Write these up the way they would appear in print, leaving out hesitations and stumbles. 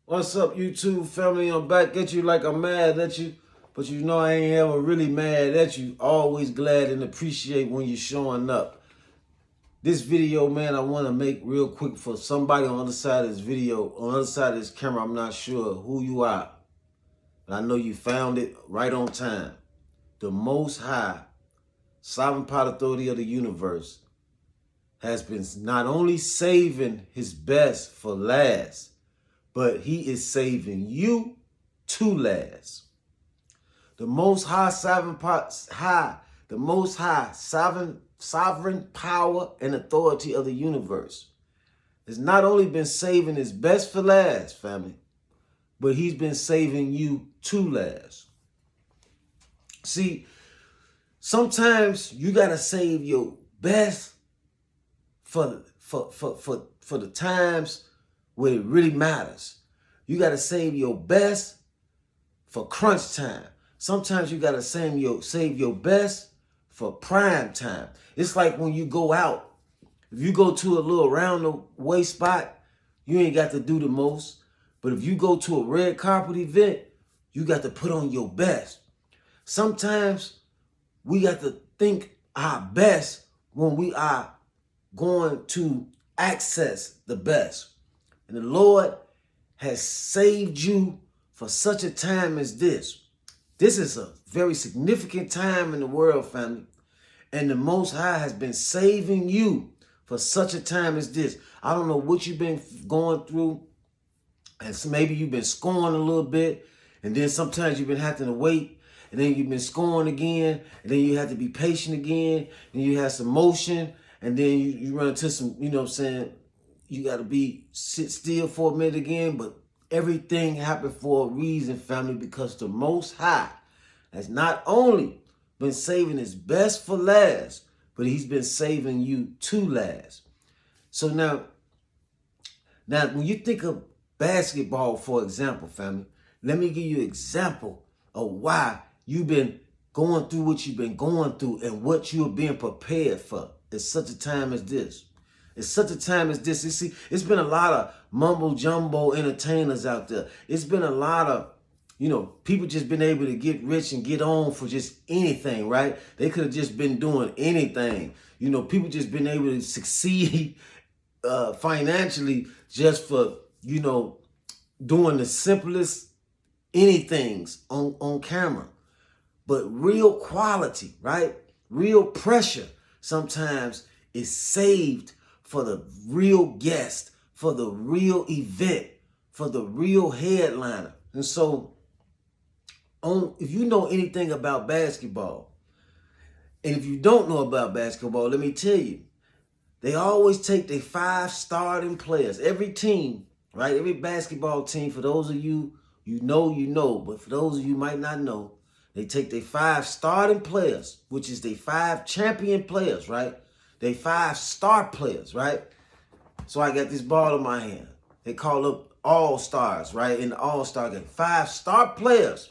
What's up, YouTube family? I'm back at you like I'm mad at you. But you know I ain't ever really mad at you. Always glad and appreciate when you're showing up. This video, man, I want to make real quick for somebody on the other side of this video, on the other side of this camera. I'm not sure who you are. But I know you found it right on time. The Most High, Sovereign Power Authority of the universe, has been not only saving his best for last, but he is saving you to last. The Most High Sovereign Power and Authority of the universe has not only been saving his best for last, family, but he's been saving you to last. See, sometimes you gotta save your best for the times where it really matters. You got to save your best for crunch time. Sometimes you got to save your best for prime time. It's like when you go out. If you go to a little round the way spot, you ain't got to do the most. But if you go to a red carpet event, you got to put on your best. Sometimes we got to think our best when we are going to access the best. And the Lord has saved you for such a time as this. This is a very significant time in the world, family. And the Most High has been saving you for such a time as this. I don't know what you've been going through. And so maybe you've been scoring a little bit. And then sometimes you've been having to wait. And then you've been scoring again. And then you have to be patient again. And you have some motion. And then you run into some, you know what I'm saying, you got to sit still for a minute again, but everything happened for a reason, family, because the Most High has not only been saving his best for last, but he's been saving you to last. So now when you think of basketball, for example, family, let me give you an example of why you've been going through what you've been going through and what you're being prepared for at such a time as this. It's such a time as this. You see, it's been a lot of mumbo jumbo entertainers out there. It's been a lot of, people just been able to get rich and get on for just anything, right? They could have just been doing anything. People just been able to succeed financially just for, doing the simplest anythings on camera. But real quality, right? Real pressure sometimes is saved for the real guest, for the real event, for the real headliner. And so, if you know anything about basketball, and if you don't know about basketball, let me tell you, they always take their 5 starting players. Every team, right? Every basketball team, for those of you, you know, but for those of you who might not know, they take their 5 starting players, which is their 5 champion players, right? They 5 star players, right? So I got this ball in my hand. They call them all-stars, right? In the all-star game. 5 star players.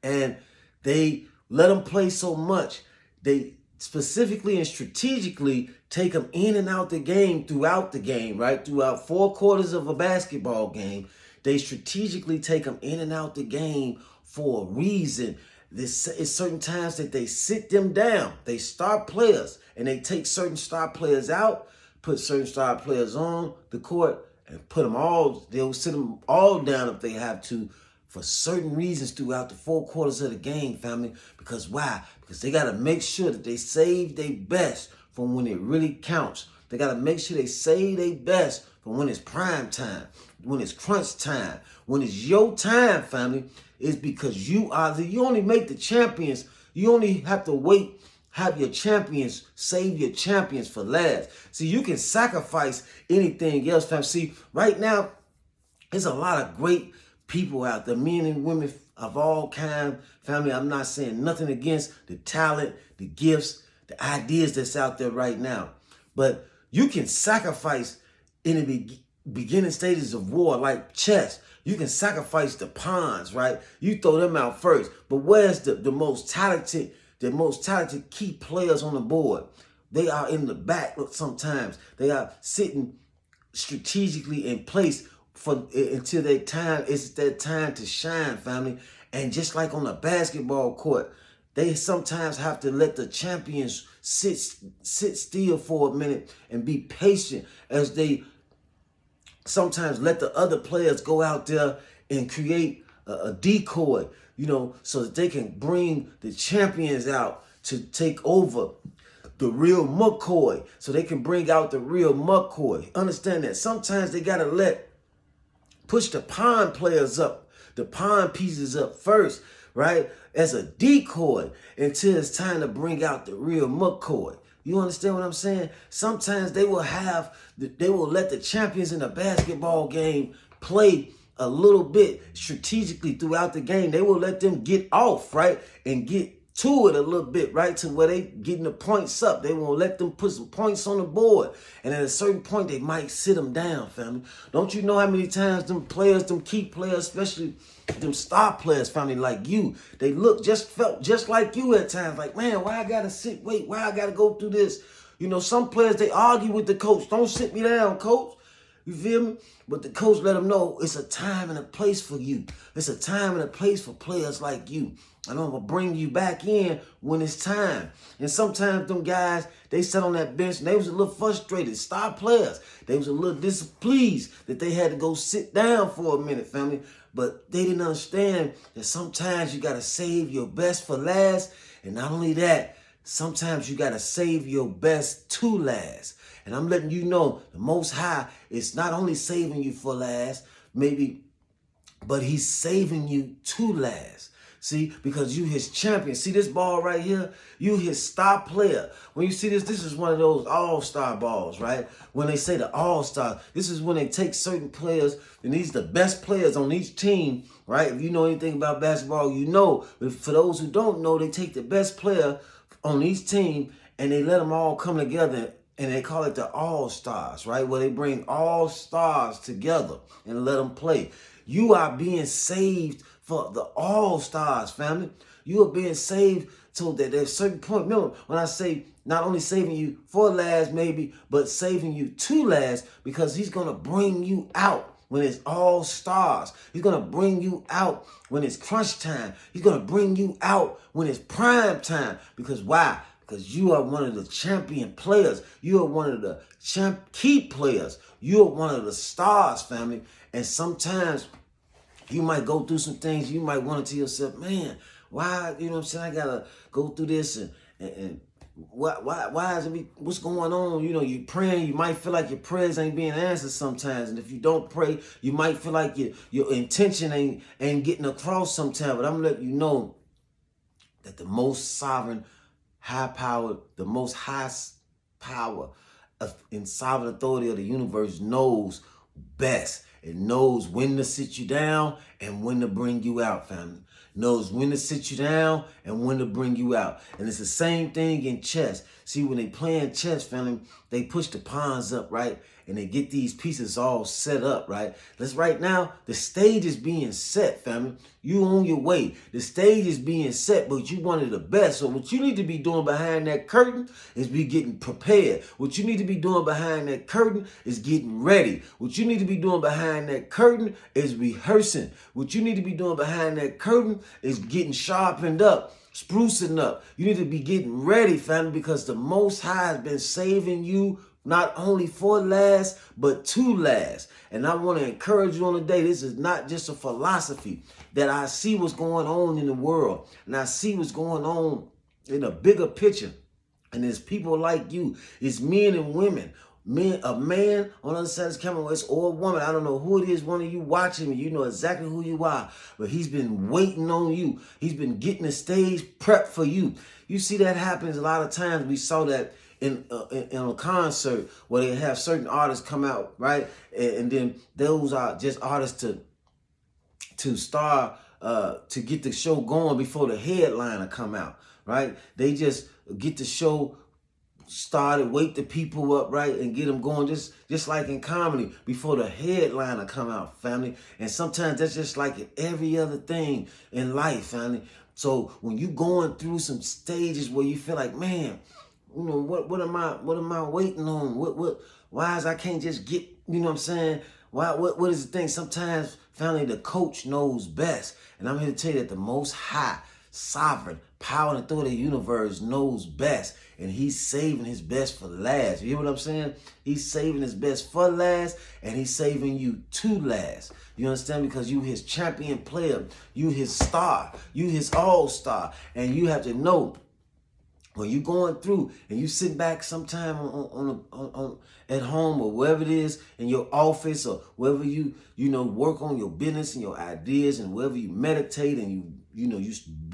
And they let them play so much. They specifically and strategically take them in and out the game throughout the game, right? Throughout 4 quarters of a basketball game. They strategically take them in and out the game for a reason. This is certain times that they sit them down. They star players. And they take certain star players out, put certain star players on the court, and they'll sit them all down if they have to, for certain reasons throughout the 4 quarters of the game, family. Because why? Because they got to make sure that they save their best for when it really counts. They got to make sure they save their best for when it's prime time, when it's crunch time, when it's your time, family. It's because you only make the champions. You only have to have your champions, save your champions for last. See, you can sacrifice anything else, fam. See, right now, there's a lot of great people out there, men and women of all kinds. Family, I'm not saying nothing against the talent, the gifts, the ideas that's out there right now. But you can sacrifice in the beginning stages of war, like chess. You can sacrifice the pawns, right? You throw them out first. But where's the most talented key players on the board? They are in the back sometimes. They are sitting strategically in place for until that time. It's that time to shine, family. And just like on the basketball court, they sometimes have to let the champions sit still for a minute and be patient as they sometimes let the other players go out there and create a decoy, so that they can bring the champions out to take over the real McCoy, so they can bring out the real McCoy. Understand that sometimes they gotta push the pawn players up, the pawn pieces up first, right? As a decoy until it's time to bring out the real McCoy. You understand what I'm saying? Sometimes they will let the champions in a basketball game play a little bit strategically throughout the game. They will let them get off, right? And get to it a little bit, right? To where they getting the points up. They won't let them put some points on the board. And at a certain point, they might sit them down, family. Don't you know how many times them key players, especially them star players, family, like you, they felt just like you at times. Like, man, why I gotta wait, why I gotta go through this? Some players, they argue with the coach. Don't sit me down, coach. You feel me? But the coach let them know it's a time and a place for you. It's a time and a place for players like you. And I'm going to bring you back in when it's time. And sometimes them guys, they sat on that bench and they was a little frustrated. Star players, they was a little displeased that they had to go sit down for a minute, family. But they didn't understand that sometimes you got to save your best for last. And not only that, sometimes you got to save your best to last. And I'm letting you know the Most High is not only saving you for last, maybe, but he's saving you to last. See, because you his champion. See this ball right here? You his star player. When you see this is one of those all-star balls, right? When they say the all-star, this is when they take certain players, and these are the best players on each team, right? If you know anything about basketball, you know. But for those who don't know, they take the best player on each team, and they let them all come together, and they call it the all-stars, right? Where they bring all stars together and let them play. You are being saved for the all-stars, family. You are being saved so that there's a certain point. Remember, when I say not only saving you for last, maybe, but saving you to last, because he's going to bring you out when it's all stars. He's going to bring you out when it's crunch time. He's going to bring you out when it's prime time. Because why? Because you are one of the champion players. You are one of the key players. You are one of the stars, family. And sometimes you might go through some things. You might wonder to yourself, man, why, I got to go through this and why is it, what's going on? You praying, you might feel like your prayers ain't being answered sometimes. And if you don't pray, you might feel like your intention ain't getting across sometimes. But I'm letting you know that the most sovereign, high-powered, the most high power in sovereign authority of the universe knows best. It knows when to sit you down and when to bring you out, family. Knows when to sit you down and when to bring you out. And it's the same thing in chess. See, when they playing chess, family, they push the pawns up, right? And they get these pieces all set up, right? Right now, the stage is being set, family. You on your way. The stage is being set, but you one of the best. So what you need to be doing behind that curtain is be getting prepared. What you need to be doing behind that curtain is getting ready. What you need to be doing behind that curtain is rehearsing. What you need to be doing behind that curtain is getting sharpened up, sprucing up. You need to be getting ready, family, because the Most High has been saving you not only for last, but to last. And I want to encourage you on today. This is not just a philosophy, that I see what's going on in the world, and I see what's going on in a bigger picture. And there's people like you. It's men and women. A man on the other side of the camera, or a woman. I don't know who it is, one of you watching me. You know exactly who you are. But he's been waiting on you. He's been getting the stage prepped for you. You see that happens a lot of times. We saw that in a concert where they have certain artists come out, right? And then those are just artists to star, to get the show going before the headliner come out, right? They just get the show started, wake the people up, right, and get them going, just like in comedy, before the headliner come out, family. And sometimes that's just like every other thing in life, family. So when you going through some stages where you feel like, man, what am I waiting on? Why is I can't just get, what I'm saying? Why? What is the thing? Sometimes, family, the coach knows best. And I'm here to tell you that the Most High, sovereign, power and authority of the universe knows best. And he's saving his best for last. You hear what I'm saying? He's saving his best for last, and he's saving you to last. You understand? Because you his champion player, you his star, you his all-star. And you have to know, when you going through and you sit back sometime on at home or wherever it is, in your office or wherever you work on your business and your ideas, and wherever you meditate and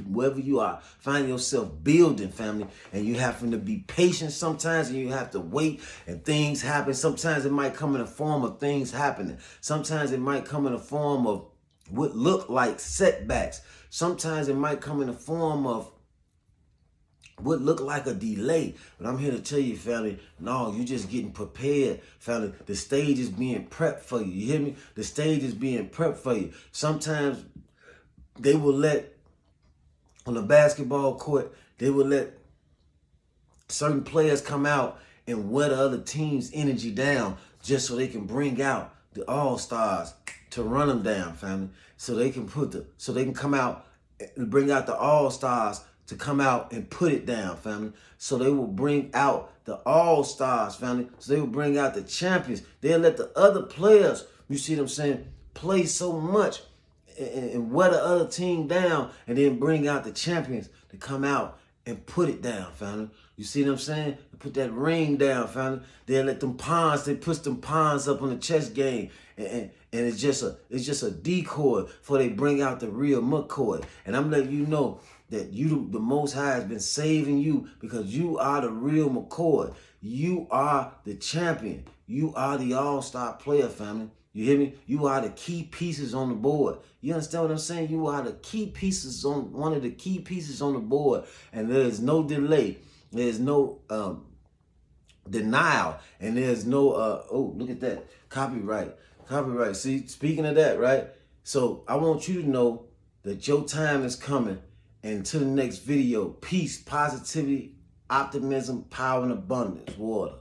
wherever you are, find yourself building, family, and you having to be patient sometimes, and you have to wait, and things happen. Sometimes it might come in the form of things happening. Sometimes it might come in the form of what look like setbacks. Sometimes it might come in the form of what look like a delay. But I'm here to tell you, family, no, you're just getting prepared, family. The stage is being prepped for you. You hear me? The stage is being prepped for you. Sometimes they will let, on the basketball court, they will let certain players come out and wear the other team's energy down just so they can bring out the all-stars to run them down, family. So they can come out and bring out the all-stars to come out and put it down, family. So they will bring out the all-stars, family. So they will bring out the champions. They'll let the other players, you see what I'm saying, play so much and wear the other team down, and then bring out the champions to come out and put it down, family. You see what I'm saying? Put that ring down, family. They'll let them pawns, they push them pawns up on the chess game. And it's just a decoy before they bring out the real McCoy. And I'm letting you know that the Most High has been saving you, because you are the real McCoy. You are the champion. You are the all-star player, family. You hear me? You are the key pieces on the board. You understand what I'm saying? You are the key pieces one of the key pieces on the board. And there is no delay. There's no denial. And there's no, oh, look at that. Copyright. See, speaking of that, right? So I want you to know that your time is coming. And to the next video, peace, positivity, optimism, power, and abundance. Water.